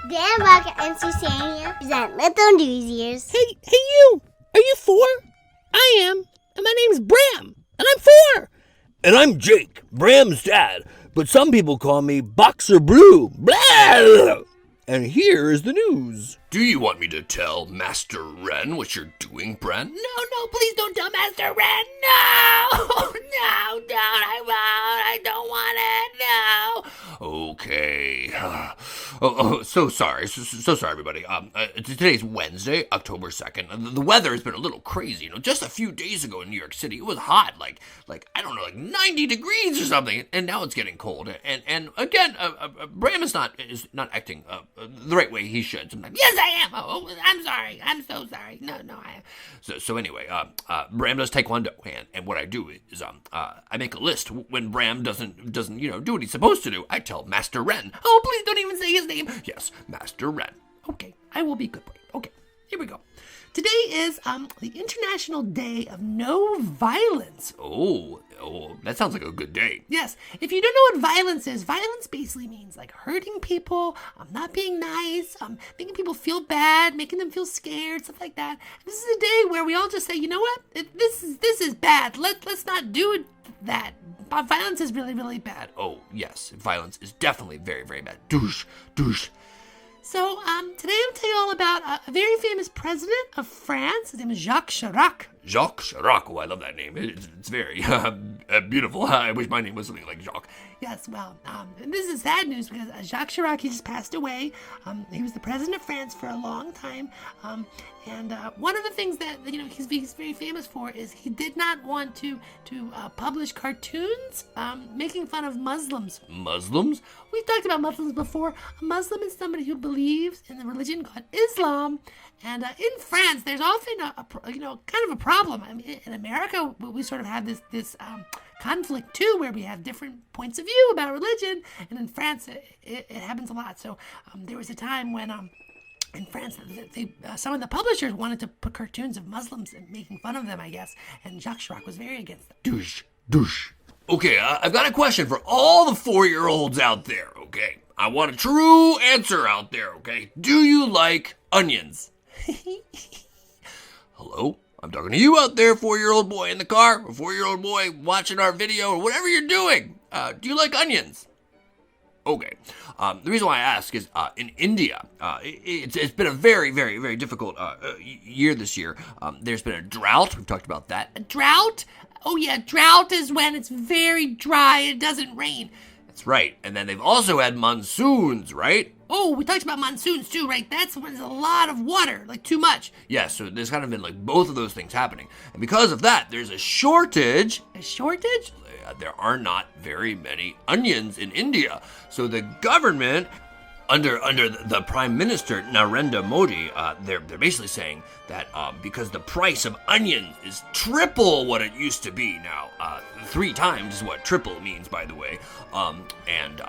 Dan Buck and Susanna present Little Newsies. Hey, you! Are you 4? I am, and my name's Bram, and I'm 4. And I'm Jake, Bram's dad, but some people call me BoxerBlu. Blah! And here is the news. Do you want me to tell Master Wren what you're doing, Bren? No, please don't tell Master Wren. No, I won't. I don't want it. No. Okay. So sorry. So sorry, everybody. Today's Wednesday, October 2nd. The weather has been a little crazy. Just a few days ago in New York City, it was hot, like I don't know, like 90 degrees or something, and now it's getting cold. And again, Bram is not acting the right way he should sometimes. Yes, I am. Oh, I'm sorry. I'm so sorry. No, I am. So anyway, Bram does Taekwondo, and what I do is I make a list when Bram doesn't do what he's supposed to do. I tell Master Wren. Oh, please don't even say his name. Yes, Master Wren. Okay, I will be good boy. Okay, here we go. Today is the International Day of No Violence. Oh, that sounds like a good day. Yes, if you don't know what violence is, violence basically means like hurting people, not being nice, making people feel bad, making them feel scared, stuff like that. This is a day where we all just say, you know what, this is bad. Let's not do that. Violence is really, really bad. Oh yes, violence is definitely very, very bad. Douche. So today I'm telling you all about a very famous president of France. His name is Jacques Chirac. Jacques Chirac. Oh, I love that name. It's very beautiful. I wish my name was something like Jacques. Yes, well, and this is sad news because Jacques Chirac, he just passed away. He was the president of France for a long time. And one of the things that he's very famous for is he did not want to publish cartoons making fun of Muslims. Muslims? We've talked about Muslims before. A Muslim is somebody who believes in the religion called Islam. And in France, there's often kind of a problem. I mean, in America, we sort of have this conflict too, where we have different points of view about religion. And in France, it happens a lot. So there was a time when in France, some of the publishers wanted to put cartoons of Muslims and making fun of them, I guess. And Jacques Chirac was very against them. Douche. Okay, I've got a question for all the 4-year-olds out there, okay? I want a true answer out there, okay? Do you like onions? Hello? I'm talking to you out there, 4-year-old boy in the car, or 4-year-old boy watching our video, or whatever you're doing. Do you like onions? Okay. The reason why I ask is in India, it's been a very, very, very difficult year this year. There's been a drought. We've talked about that. A drought? Oh, yeah. Drought is when it's very dry. It doesn't rain. That's right. And then they've also had monsoons, right? Oh, we talked about monsoons too, right? That's when there's a lot of water, like too much. Yeah, so there's kind of been like both of those things happening. And because of that, there's a shortage. A shortage? There are not very many onions in India. So the government, under the Prime Minister Narendra Modi, they're basically saying that because the price of onions is triple what it used to be now, 3 times is what triple means, by the way, and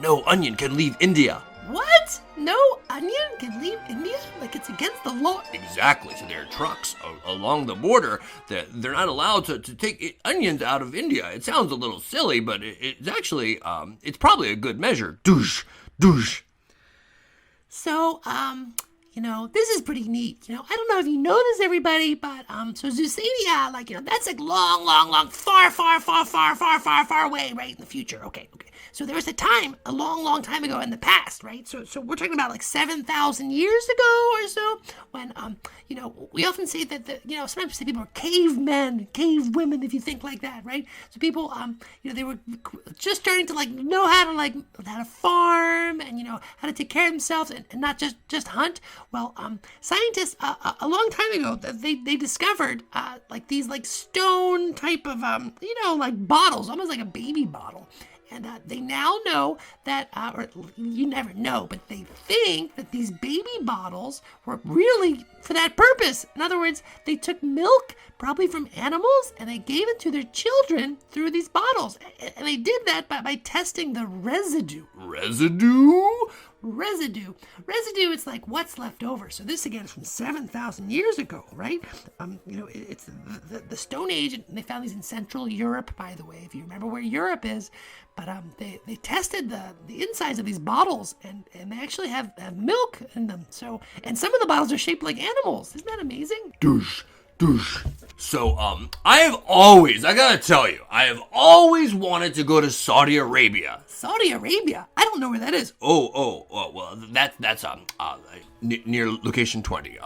no onion can leave India. What? No onion can leave India? Like it's against the law? Exactly. So there are trucks along the border that they're not allowed to take onions out of India. It sounds a little silly, but it's actually, it's probably a good measure. Douche. So, this is pretty neat. I don't know if you know this, everybody, but, so Zucchini, that's like long, far away, right, in the future. Okay. So there was a time, a long time ago in the past, right? So we're talking about like 7,000 years ago or so, when, we often say that, sometimes we say people are cavemen, cave women, if you think like that, right? So people, they were just starting to know how to farm and, how to take care of themselves and not just hunt. Well, scientists, a long time ago, they discovered, these stone type of, bottles, almost like a baby bottle. And they now know that, or you never know, but they think that these baby bottles were really for that purpose. In other words, they took milk probably from animals, and they gave it to their children through these bottles. And they did that by testing the residue. Residue? Residue, it's like what's left over. So this again is from 7,000 years ago, right? It's the Stone Age, and they found these in Central Europe, by the way, if you remember where Europe is. But they tested the insides of these bottles, and they actually have milk in them. So, and some of the bottles are shaped like animals. Isn't that amazing? Douche. So, I gotta tell you, I have always wanted to go to Saudi Arabia. Saudi Arabia? I don't know where that is. Well, that's near location 20.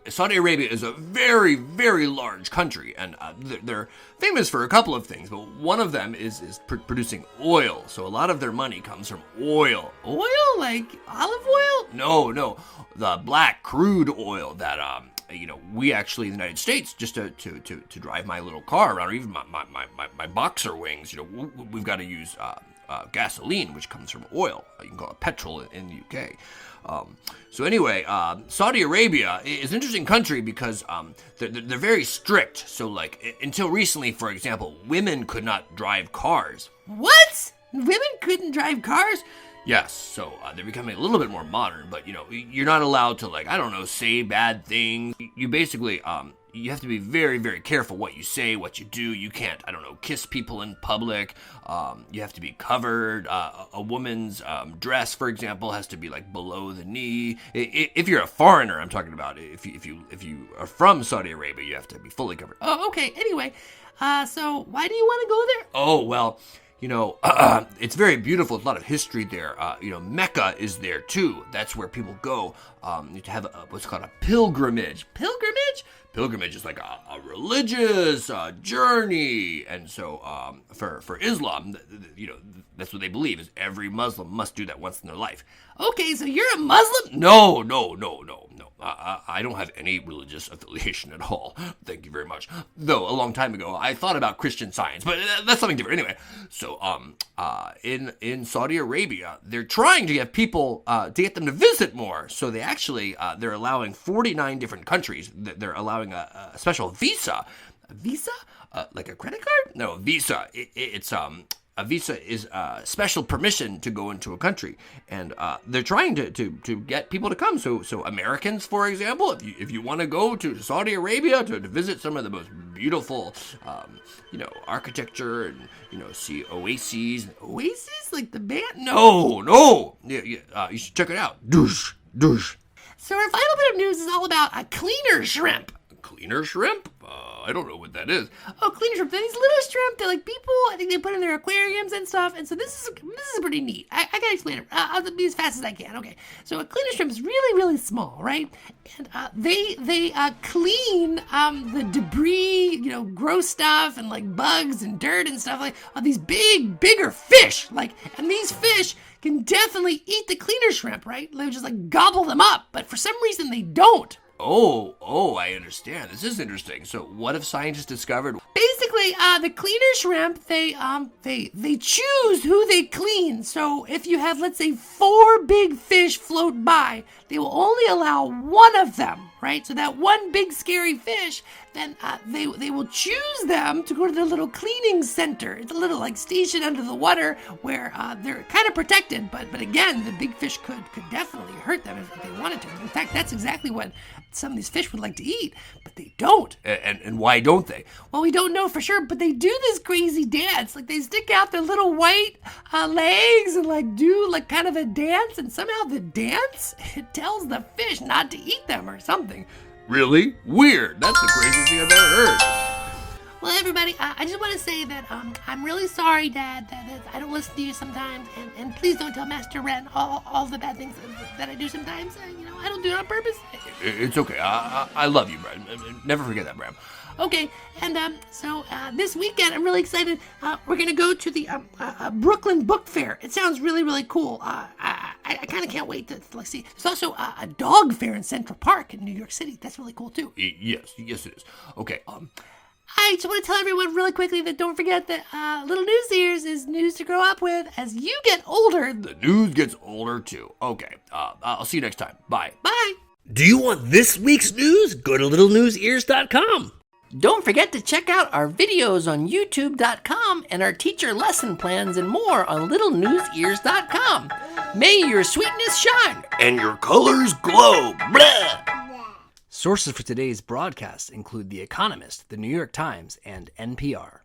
Saudi Arabia is a very, very large country, and they're famous for a couple of things, but one of them is producing oil. So a lot of their money comes from oil. Oil? Like olive oil? No, the black crude oil that we actually in the United States, just to drive my little car around, or even my boxer wings, we've got to use gasoline, which comes from oil. You can call it petrol in the UK. So anyway, Saudi Arabia is an interesting country because they're very strict. So like until recently, for example, women could not drive cars. What? Women couldn't drive cars? Yes, so they're becoming a little bit more modern, but you're not allowed to say bad things. You basically you have to be very, very careful what you say, what you do. You can't, kiss people in public. You have to be covered. A woman's dress, for example, has to be like below the knee. If you're a foreigner, I'm talking about. If you are from Saudi Arabia, you have to be fully covered. Oh, okay. Anyway, so why do you want to go there? Oh, well, it's very beautiful. There's a lot of history there. Mecca is there too. That's where people go to have what's called a pilgrimage. Pilgrimage? Pilgrimage is like a religious journey. And so for Islam, that's what they believe is every Muslim must do that once in their life. Okay, so you're a Muslim? No. I don't have any religious affiliation at all. Thank you very much. Though a long time ago, I thought about Christian Science, but that's something different. Anyway, so in Saudi Arabia, they're trying to get people to get them to visit more. So they actually they're allowing 49 different countries. They're allowing a special visa. A visa? Like a credit card? No, a visa. It's a visa is special permission to go into a country, and they're trying to get people to come. So Americans, for example, if you want to go to Saudi Arabia to visit some of the most beautiful, architecture and see oases. Oasis, like the band? No. Yeah, you should check it out. Douche. So our final bit of news is all about a cleaner shrimp. Cleaner shrimp? I don't know what that is. Oh, cleaner shrimp. They're these little shrimp that like people, I think they put in their aquariums and stuff. And so this is pretty neat. I gotta explain it. I'll be as fast as I can. Okay. So a cleaner shrimp is really, really small, right? And they clean the debris, gross stuff and like bugs and dirt and stuff like of these bigger fish. And these fish can definitely eat the cleaner shrimp, right? They just like gobble them up. But for some reason they don't. Oh, I understand. This is interesting. So what have scientists discovered? Basically, the cleaner shrimp, they choose who they clean. So if you have, let's say, 4 big fish float by, they will only allow one of them, right? So that one big scary fish, then they will choose them to go to their little cleaning center. It's a little like station under the water where they're kind of protected, but again, the big fish could definitely hurt them if they wanted to. In fact, that's exactly what some of these fish would like to eat, but they don't. And why don't they? Well, we don't know for sure, but they do this crazy dance. Like they stick out their little white legs and like do like kind of a dance, and somehow the dance, it tells the fish not to eat them or something. Really? Weird. That's the craziest thing I've ever heard. Well, everybody, I just want to say that I'm really sorry, Dad, that I don't listen to you sometimes, and please don't tell Master Ren all the bad things that I do sometimes. I don't do it on purpose. It's okay. I love you, Bram. Never forget that, Bram. Okay, and so this weekend I'm really excited. We're gonna go to the Brooklyn Book Fair. It sounds really, really cool. I kind of can't wait to see. There's also a dog fair in Central Park in New York City. That's really cool too. Yes, it is. Okay. I just want to tell everyone really quickly that don't forget that Little News Ears is news to grow up with. As you get older, the news gets older too. Okay, I'll see you next time. Bye. Bye. Do you want this week's news? Go to littlenewsears.com. Don't forget to check out our videos on youtube.com and our teacher lesson plans and more on littlenewsears.com. May your sweetness shine And your colors glow. Blah! Sources for today's broadcast include The Economist, The New York Times, and NPR.